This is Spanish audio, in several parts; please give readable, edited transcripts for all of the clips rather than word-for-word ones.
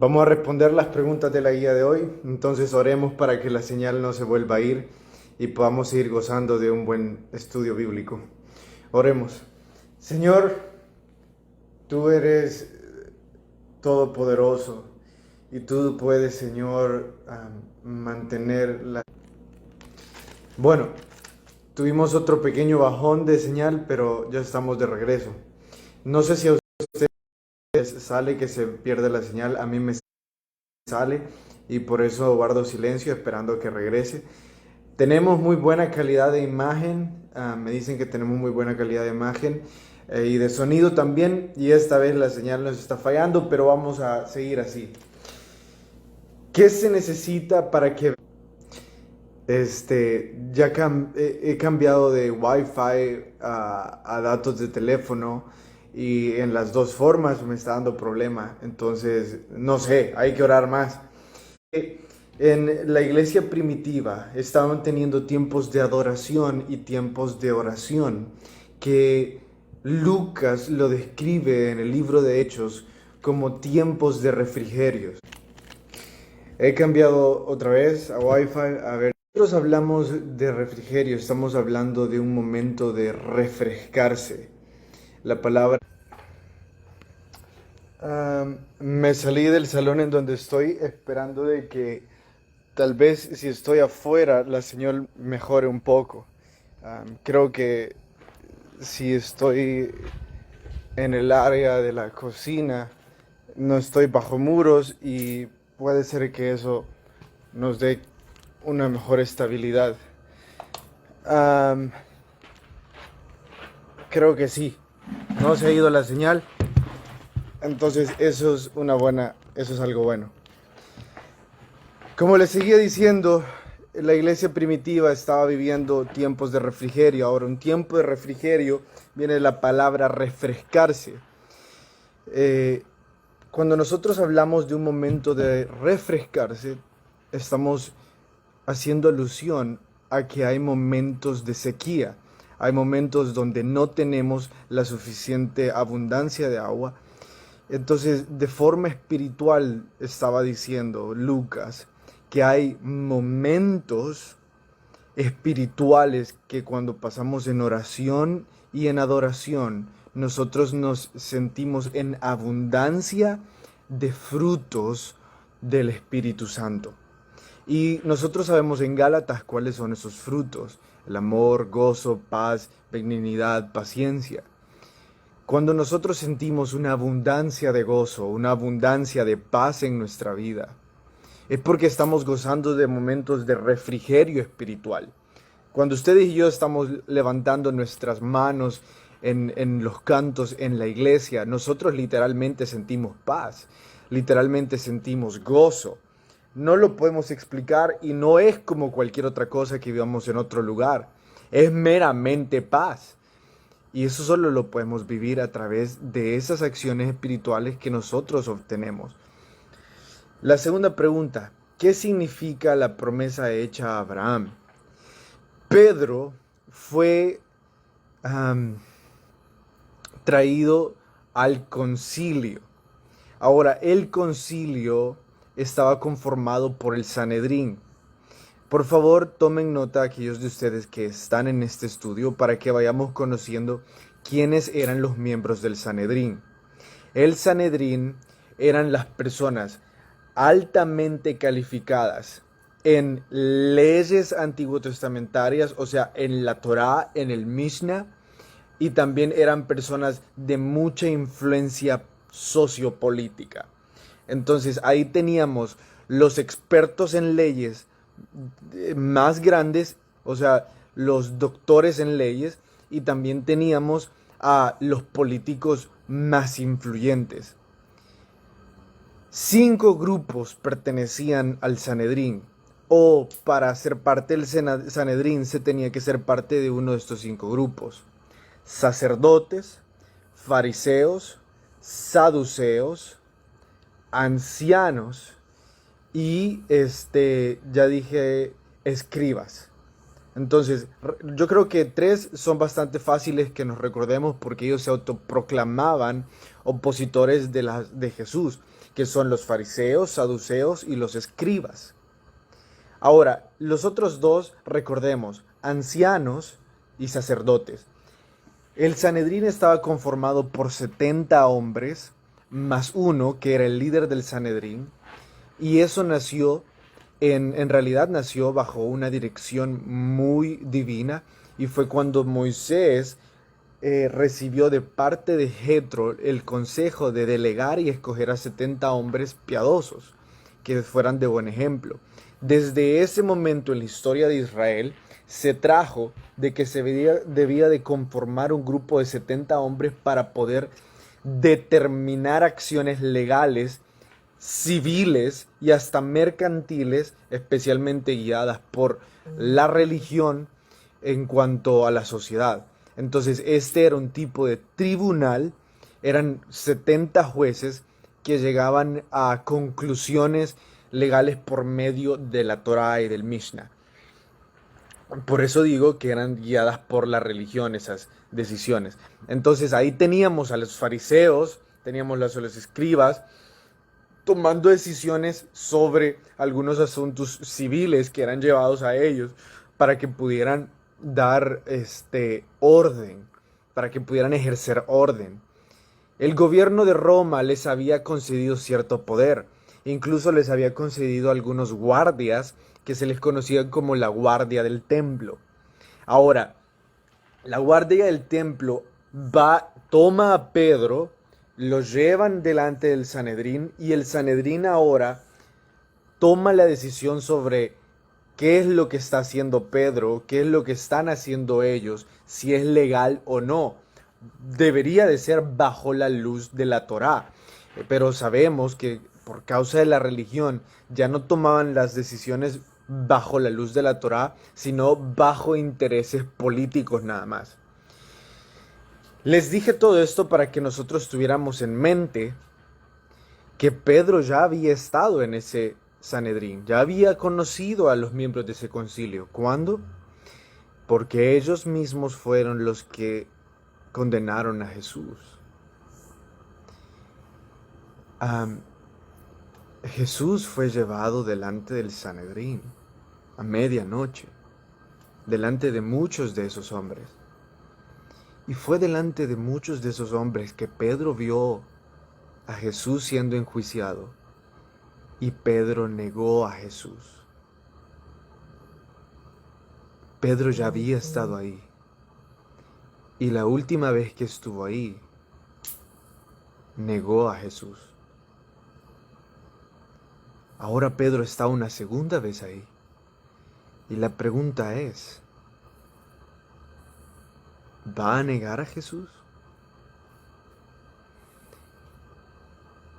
Vamos a responder las preguntas de la guía de hoy, entonces oremos para que la señal no se vuelva a ir y podamos seguir gozando de un buen estudio bíblico. Oremos. Señor, tú eres todopoderoso y tú puedes, Señor, mantener la... Bueno, tuvimos otro pequeño bajón de señal, pero ya estamos de regreso. No sé si a ustedes sale que se pierde la señal, a mí me sale y por eso guardo silencio esperando que regrese. Tenemos muy buena calidad de imagen, me dicen que tenemos muy buena calidad de imagen y de sonido también, y esta vez la señal nos está fallando, pero vamos a seguir así. ¿Qué se necesita para que he cambiado de Wi-Fi a datos de teléfono y en las dos formas me está dando problema? Entonces, no sé, hay que orar más. En la iglesia primitiva estaban teniendo tiempos de adoración y tiempos de oración que Lucas lo describe en el libro de Hechos como tiempos de refrigerios. He cambiado otra vez a Wi-Fi. A ver, nosotros hablamos de refrigerio, estamos hablando de un momento de refrescarse. La palabra... Me salí del salón en donde estoy esperando de que tal vez si estoy afuera la señal mejore un poco. Creo que si estoy en el área de la cocina, no estoy bajo muros y puede ser que eso nos dé una mejor estabilidad. Am, Creo que sí. No se ha ido la señal. Entonces eso es algo bueno. Como les seguía diciendo, la iglesia primitiva estaba viviendo tiempos de refrigerio. Ahora, un tiempo de refrigerio viene de la palabra refrescarse. Eh, Cuando nosotros hablamos de un momento de refrescarse, estamos haciendo alusión a que hay momentos de sequía. Hay momentos donde no tenemos la suficiente abundancia de agua. Entonces, de forma espiritual, estaba diciendo Lucas que hay momentos espirituales que cuando pasamos en oración y en adoración, nosotros nos sentimos en abundancia de frutos del Espíritu Santo. Y nosotros sabemos en Gálatas cuáles son esos frutos: el amor, gozo, paz, benignidad, paciencia. Cuando nosotros sentimos una abundancia de gozo, una abundancia de paz en nuestra vida, es porque estamos gozando de momentos de refrigerio espiritual. Cuando ustedes y yo estamos levantando nuestras manos en los cantos en la iglesia, nosotros literalmente sentimos paz, literalmente sentimos gozo. No lo podemos explicar y no es como cualquier otra cosa que vivamos en otro lugar. Es meramente paz. Y eso solo lo podemos vivir a través de esas acciones espirituales que nosotros obtenemos. La segunda pregunta: ¿qué significa la promesa hecha a Abraham? Pedro fue um, traído al concilio. Ahora, el concilio estaba conformado por el Sanedrín. Por favor, tomen nota aquellos de ustedes que están en este estudio para que vayamos conociendo quiénes eran los miembros del Sanedrín. El Sanedrín eran las personas altamente calificadas en leyes antiguotestamentarias, o sea, en la Torá, en el Mishnah, y también eran personas de mucha influencia sociopolítica. Entonces ahí teníamos los expertos en leyes más grandes, o sea, los doctores en leyes, y también teníamos a los políticos más influyentes. 5 grupos pertenecían al Sanedrín, o para ser parte del Sanedrín se tenía que ser parte de uno de estos 5 grupos: sacerdotes, fariseos, saduceos, ancianos y ya dije, escribas. Entonces, yo creo que 3 son bastante fáciles que nos recordemos porque ellos se autoproclamaban opositores de Jesús, que son los fariseos, saduceos y los escribas. Ahora, los otros dos, recordemos, ancianos y sacerdotes. El Sanedrín estaba conformado por 70 hombres, más uno que era el líder del Sanedrín, y eso nació, en realidad nació bajo una dirección muy divina, y fue cuando Moisés recibió de parte de Jetro el consejo de delegar y escoger a 70 hombres piadosos, que fueran de buen ejemplo. Desde ese momento en la historia de Israel, se trajo de que debía de conformar un grupo de 70 hombres para poder determinar acciones legales, civiles y hasta mercantiles, especialmente guiadas por la religión en cuanto a la sociedad. Entonces, este era un tipo de tribunal, eran 70 jueces que llegaban a conclusiones legales por medio de la Torá y del Mishnah. Por eso digo que eran guiadas por la religión esas decisiones. Entonces ahí teníamos a los fariseos, teníamos a los escribas, tomando decisiones sobre algunos asuntos civiles que eran llevados a ellos para que pudieran dar orden, para que pudieran ejercer orden. El gobierno de Roma les había concedido cierto poder, incluso les había concedido algunos guardias que se les conocía como la guardia del templo. Ahora, la guardia del templo toma a Pedro, lo llevan delante del Sanedrín y el Sanedrín ahora toma la decisión sobre qué es lo que está haciendo Pedro, qué es lo que están haciendo ellos, si es legal o no. Debería de ser bajo la luz de la Torá, pero sabemos que por causa de la religión ya no tomaban las decisiones bajo la luz de la Torá, sino bajo intereses políticos nada más. Les dije todo esto para que nosotros tuviéramos en mente que Pedro ya había estado en ese Sanedrín, ya había conocido a los miembros de ese concilio. ¿Cuándo? Porque ellos mismos fueron los que condenaron a Jesús. Jesús fue llevado delante del Sanedrín a medianoche, delante de muchos de esos hombres. Y fue delante de muchos de esos hombres que Pedro vio a Jesús siendo enjuiciado. Y Pedro negó a Jesús. Pedro ya había estado ahí. Y la última vez que estuvo ahí, negó a Jesús. Ahora Pedro está una segunda vez ahí. Y la pregunta es, ¿va a negar a Jesús?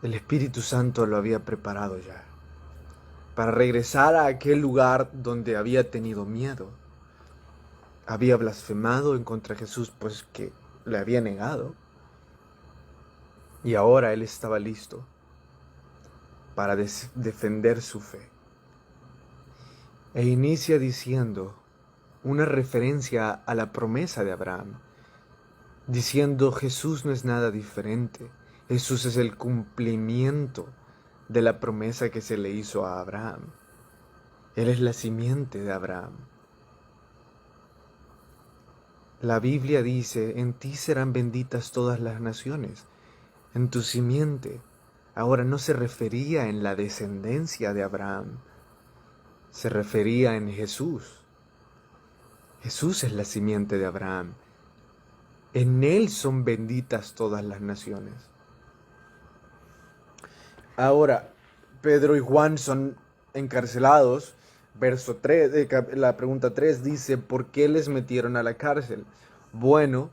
El Espíritu Santo lo había preparado ya para regresar a aquel lugar donde había tenido miedo. Había blasfemado en contra de Jesús, pues que le había negado. Y ahora él estaba listo para defender su fe. E inicia diciendo una referencia a la promesa de Abraham, diciendo Jesús no es nada diferente. Jesús es el cumplimiento de la promesa que se le hizo a Abraham. Él es la simiente de Abraham. La Biblia dice, en ti serán benditas todas las naciones, en tu simiente. Ahora no se refería en la descendencia de Abraham, se refería en Jesús. Jesús es la simiente de Abraham. En él son benditas todas las naciones. Ahora, Pedro y Juan son encarcelados. Verso 3, la pregunta 3 dice, ¿por qué les metieron a la cárcel? Bueno,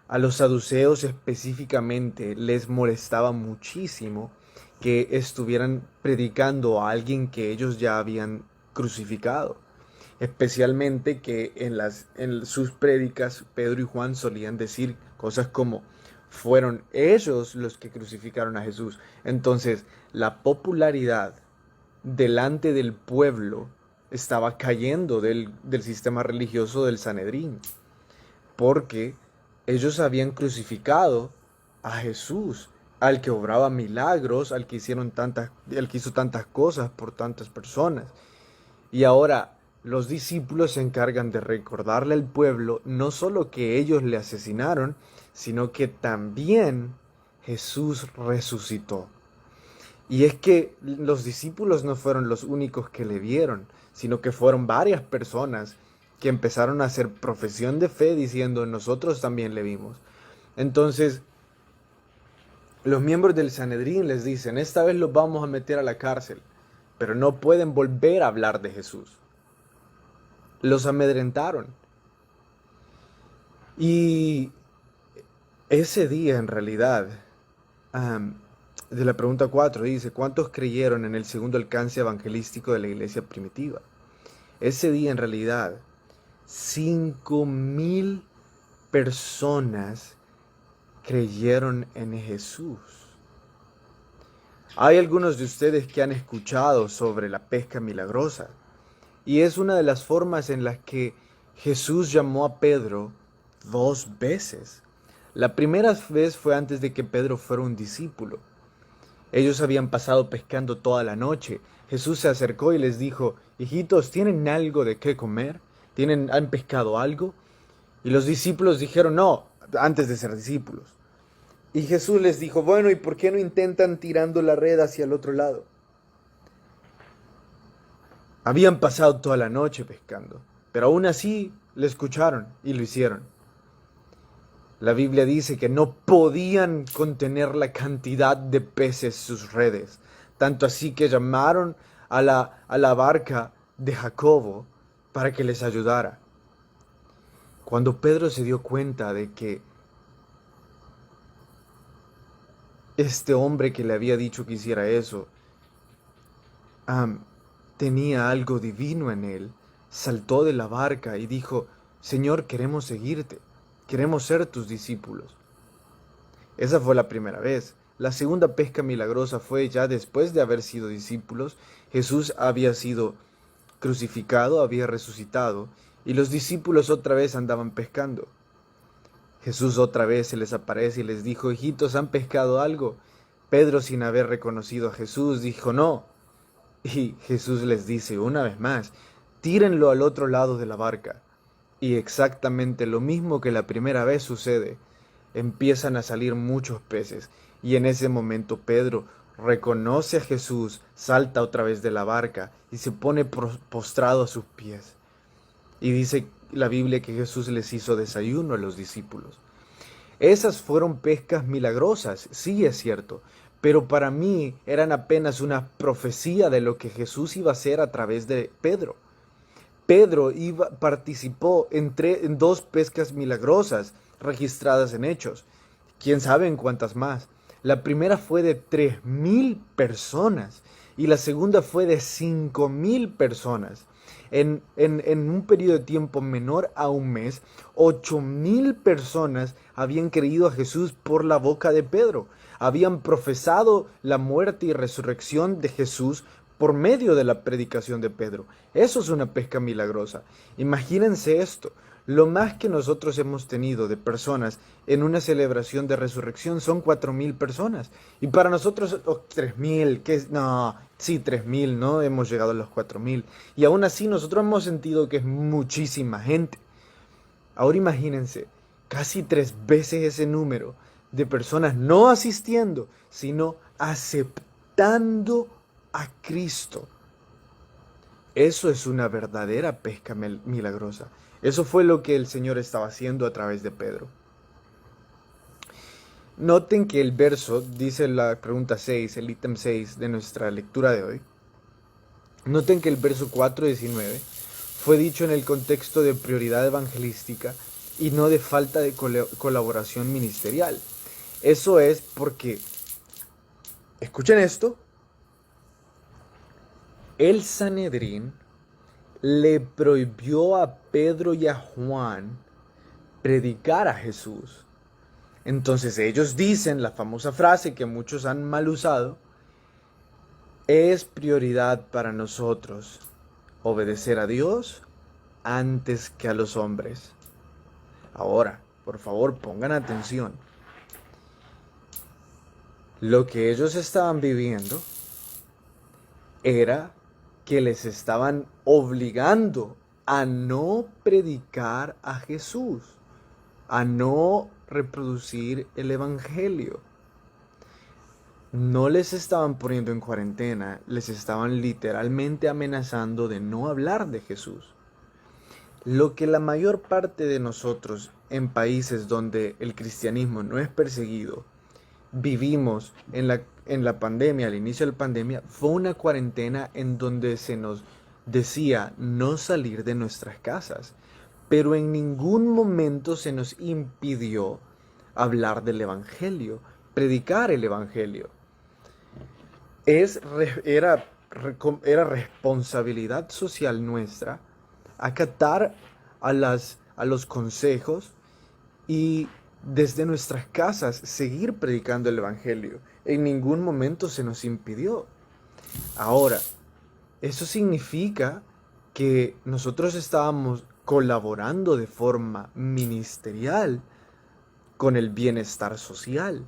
a los saduceos específicamente les molestaba muchísimo que estuvieran predicando a alguien que ellos ya habían crucificado. Especialmente que en sus prédicas Pedro y Juan solían decir cosas como, fueron ellos los que crucificaron a Jesús. Entonces, la popularidad delante del pueblo estaba cayendo del sistema religioso del Sanedrín, porque ellos habían crucificado a Jesús, al que obraba milagros, al que hizo tantas cosas por tantas personas. Y ahora los discípulos se encargan de recordarle al pueblo no solo que ellos le asesinaron, sino que también Jesús resucitó. Y es que los discípulos no fueron los únicos que le vieron, sino que fueron varias personas que empezaron a hacer profesión de fe diciendo nosotros también le vimos. Entonces, los miembros del Sanedrín les dicen, esta vez los vamos a meter a la cárcel, pero no pueden volver a hablar de Jesús. Los amedrentaron. Y ese día en realidad, de la pregunta 4 dice, ¿cuántos creyeron en el segundo alcance evangelístico de la iglesia primitiva? Ese día en realidad, 5,000 personas creyeron en Jesús. Hay algunos de ustedes que han escuchado sobre la pesca milagrosa, y es una de las formas en las que Jesús llamó a Pedro 2 veces. La primera vez fue antes de que Pedro fuera un discípulo. Ellos habían pasado pescando toda la noche. Jesús se acercó y les dijo, hijitos, ¿tienen algo de qué comer? ¿Han pescado algo? Y los discípulos dijeron, no, antes de ser discípulos. Y Jesús les dijo, bueno, ¿y por qué no intentan tirando la red hacia el otro lado? Habían pasado toda la noche pescando, pero aún así le escucharon y lo hicieron. La Biblia dice que no podían contener la cantidad de peces sus redes, tanto así que llamaron a la barca de Jacobo para que les ayudara. Cuando Pedro se dio cuenta de que este hombre que le había dicho que hiciera eso, tenía algo divino en él, saltó de la barca y dijo, Señor, queremos seguirte, queremos ser tus discípulos. Esa fue la primera vez. La segunda pesca milagrosa fue ya después de haber sido discípulos. Jesús había sido crucificado, había resucitado, y los discípulos otra vez andaban pescando. Jesús otra vez se les aparece y les dijo, hijitos, ¿han pescado algo? Pedro, sin haber reconocido a Jesús, dijo, no. Y Jesús les dice una vez más, tírenlo al otro lado de la barca. Y exactamente lo mismo que la primera vez sucede. Empiezan a salir muchos peces. Y en ese momento Pedro reconoce a Jesús, salta otra vez de la barca y se pone postrado a sus pies. Y dice la Biblia que Jesús les hizo desayuno a los discípulos. Esas fueron pescas milagrosas, sí es cierto, pero para mí eran apenas una profecía de lo que Jesús iba a hacer a través de Pedro. Pedro participó en 2 pescas milagrosas registradas en Hechos. ¿Quién sabe en cuántas más? La primera fue de 3,000 personas y la segunda fue de 5,000 personas. En un periodo de tiempo menor a un mes, 8,000 personas habían creído a Jesús por la boca de Pedro. Habían profesado la muerte y resurrección de Jesús por medio de la predicación de Pedro. Eso es una pesca milagrosa. Imagínense esto. Lo más que nosotros hemos tenido de personas en una celebración de resurrección son 4,000 personas. Y para nosotros, 3,000, no, sí, 3,000, ¿no? Hemos llegado a los 4,000. Y aún así nosotros hemos sentido que es muchísima gente. Ahora imagínense, casi 3 veces ese número de personas no asistiendo, sino aceptando a Cristo. Eso es una verdadera pesca milagrosa. Eso fue lo que el Señor estaba haciendo a través de Pedro. Noten que el verso, dice la pregunta 6, el ítem 6 de nuestra lectura de hoy. Noten que el verso 4:19 fue dicho en el contexto de prioridad evangelística y no de falta de colaboración ministerial. Eso es porque, escuchen esto, el Sanedrín le prohibió a Pedro y a Juan predicar a Jesús. Entonces ellos dicen la famosa frase que muchos han mal usado, es prioridad para nosotros obedecer a Dios antes que a los hombres. Ahora, por favor, pongan atención. Lo que ellos estaban viviendo era que les estaban obligando a no predicar a Jesús, a no reproducir el Evangelio. No les estaban poniendo en cuarentena, les estaban literalmente amenazando de no hablar de Jesús. Lo que la mayor parte de nosotros en países donde el cristianismo no es perseguido, vivimos en la pandemia, al inicio de la pandemia, fue una cuarentena en donde se nos decía no salir de nuestras casas, pero en ningún momento se nos impidió hablar del Evangelio, predicar el Evangelio. Era responsabilidad social nuestra acatar a los consejos y desde nuestras casas seguir predicando el Evangelio. En ningún momento se nos impidió. Ahora, eso significa que nosotros estábamos colaborando de forma ministerial con el bienestar social,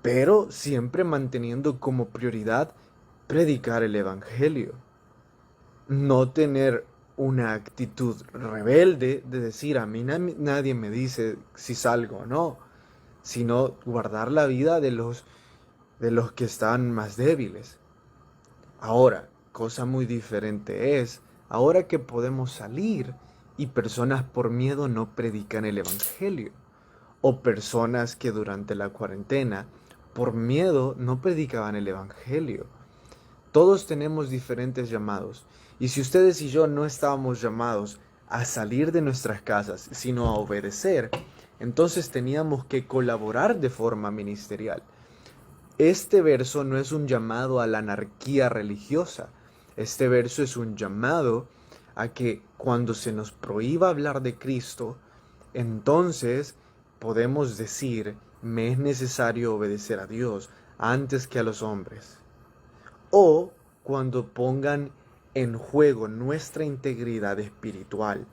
pero siempre manteniendo como prioridad predicar el Evangelio. No tener una actitud rebelde de decir a mí nadie me dice si salgo o no, sino guardar la vida de los que están más débiles. Ahora, cosa muy diferente es, ahora que podemos salir y personas por miedo no predican el Evangelio, o personas que durante la cuarentena por miedo no predicaban el Evangelio. Todos tenemos diferentes llamados. Y si ustedes y yo no estábamos llamados a salir de nuestras casas, sino a obedecer, entonces teníamos que colaborar de forma ministerial. Este verso no es un llamado a la anarquía religiosa. Este verso es un llamado a que cuando se nos prohíba hablar de Cristo, entonces podemos decir, me es necesario obedecer a Dios antes que a los hombres. O cuando pongan en juego nuestra integridad espiritual,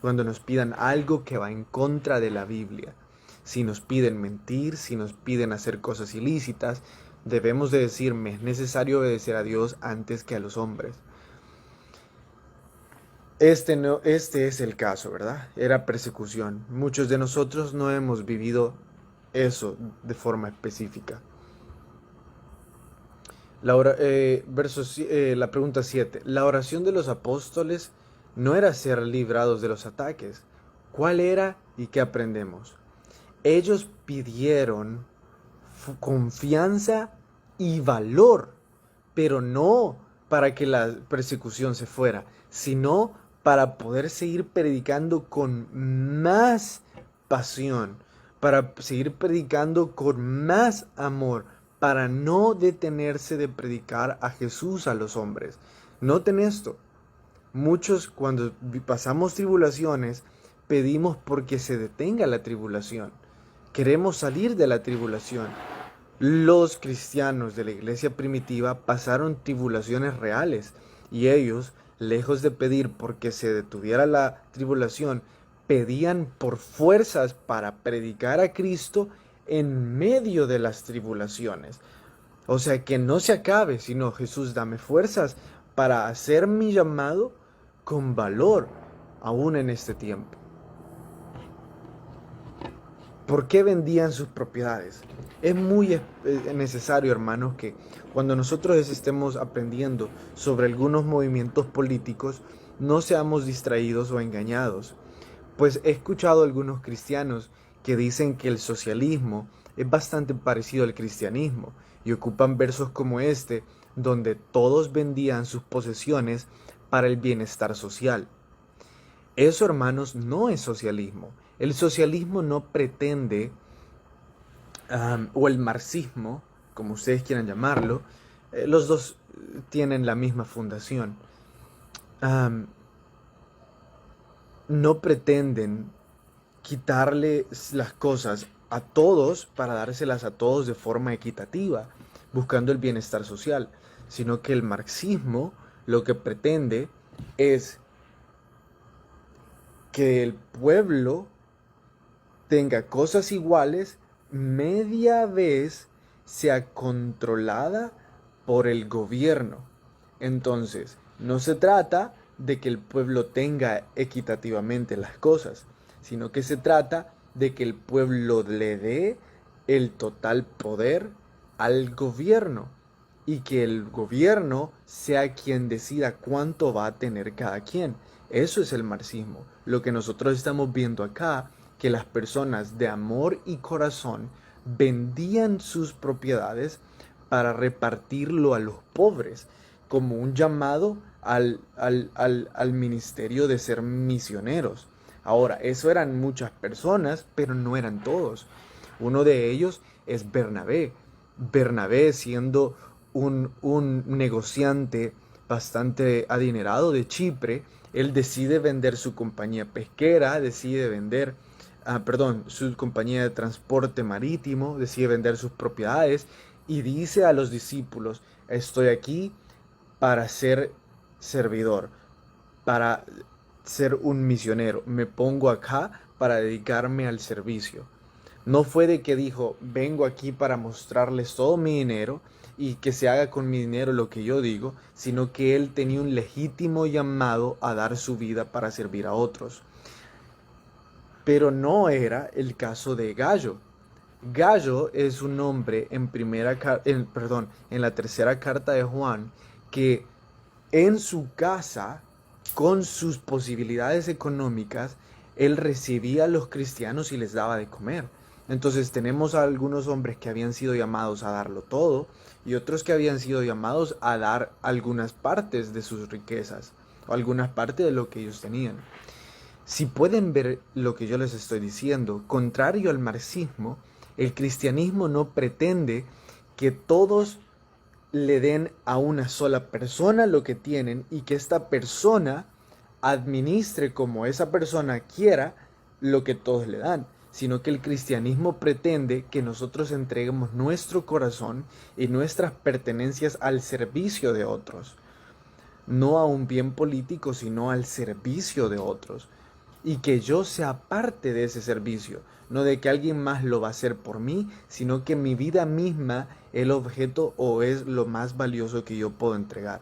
cuando nos pidan algo que va en contra de la Biblia. Si nos piden mentir, si nos piden hacer cosas ilícitas, debemos de decir, me es necesario obedecer a Dios antes que a los hombres. Este es el caso, ¿verdad? Era persecución. Muchos de nosotros no hemos vivido eso de forma específica. La pregunta 7. La oración de los apóstoles no era ser librados de los ataques. ¿Cuál era y qué aprendemos? Ellos pidieron confianza y valor, pero no para que la persecución se fuera, sino para poder seguir predicando con más pasión, para seguir predicando con más amor, para no detenerse de predicar a Jesús a los hombres. Noten esto, muchos cuando pasamos tribulaciones pedimos porque se detenga la tribulación. Queremos salir de la tribulación. Los cristianos de la iglesia primitiva pasaron tribulaciones reales y ellos, lejos de pedir porque se detuviera la tribulación, pedían por fuerzas para predicar a Cristo en medio de las tribulaciones. O sea, que no se acabe, sino Jesús, dame fuerzas para hacer mi llamado con valor, aún en este tiempo. ¿Por qué vendían sus propiedades? Es muy necesario, hermanos, que cuando nosotros estemos aprendiendo sobre algunos movimientos políticos, no seamos distraídos o engañados. Pues he escuchado a algunos cristianos que dicen que el socialismo es bastante parecido al cristianismo y ocupan versos como este, donde todos vendían sus posesiones para el bienestar social. Eso, hermanos, no es socialismo. El socialismo no pretende, o el marxismo, como ustedes quieran llamarlo, los dos tienen la misma fundación. No pretenden quitarle las cosas a todos para dárselas a todos de forma equitativa, buscando el bienestar social, sino que el marxismo lo que pretende es que el pueblo tenga cosas iguales media vez sea controlada por el gobierno. Entonces, no se trata de que el pueblo tenga equitativamente las cosas, sino que se trata de que el pueblo le dé el total poder al gobierno y que el gobierno sea quien decida cuánto va a tener cada quien. Eso es el marxismo. Lo que nosotros estamos viendo acá, que las personas de amor y corazón vendían sus propiedades para repartirlo a los pobres, como un llamado al ministerio de ser misioneros. Ahora, eso eran muchas personas, pero no eran todos. Uno de ellos es Bernabé. Bernabé, siendo un negociante bastante adinerado de Chipre, él decide vender su compañía pesquera, decide vender, su compañía de transporte marítimo, decide vender sus propiedades y dice a los discípulos, estoy aquí para ser servidor, para ser un misionero, me pongo acá para dedicarme al servicio. No fue de que dijo, vengo aquí para mostrarles todo mi dinero y que se haga con mi dinero lo que yo digo, sino que él tenía un legítimo llamado a dar su vida para servir a otros. Pero no era el caso de Gallo. Gallo es un hombre en la tercera carta de Juan que en su casa, con sus posibilidades económicas, él recibía a los cristianos y les daba de comer. Entonces tenemos a algunos hombres que habían sido llamados a darlo todo y otros que habían sido llamados a dar algunas partes de sus riquezas o algunas partes de lo que ellos tenían. Si pueden ver lo que yo les estoy diciendo, contrario al marxismo, el cristianismo no pretende que todos le den a una sola persona lo que tienen y que esta persona administre como esa persona quiera lo que todos le dan, sino que el cristianismo pretende que nosotros entreguemos nuestro corazón y nuestras pertenencias al servicio de otros, no a un bien político, sino al servicio de otros, y que yo sea parte de ese servicio, no de que alguien más lo va a hacer por mí, sino que mi vida misma es el objeto o es lo más valioso que yo puedo entregar.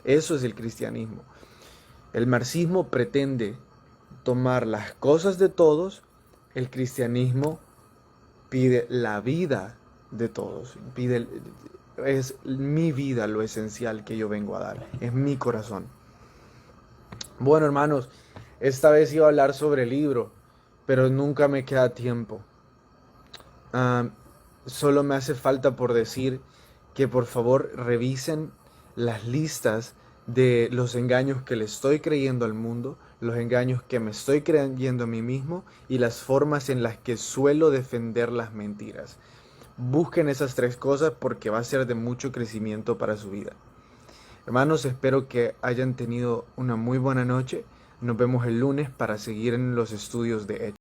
Eso es el cristianismo. El marxismo pretende tomar las cosas de todos, el cristianismo pide la vida de todos, es mi vida lo esencial que yo vengo a dar, es mi corazón. Bueno, hermanos, esta vez iba a hablar sobre el libro, pero nunca me queda tiempo. Solo me hace falta por decir que por favor revisen las listas de los engaños que le estoy creyendo al mundo, los engaños que me estoy creyendo a mí mismo y las formas en las que suelo defender las mentiras. Busquen esas tres cosas porque va a ser de mucho crecimiento para su vida. Hermanos, espero que hayan tenido una muy buena noche. Nos vemos el lunes para seguir en los estudios de Hechos.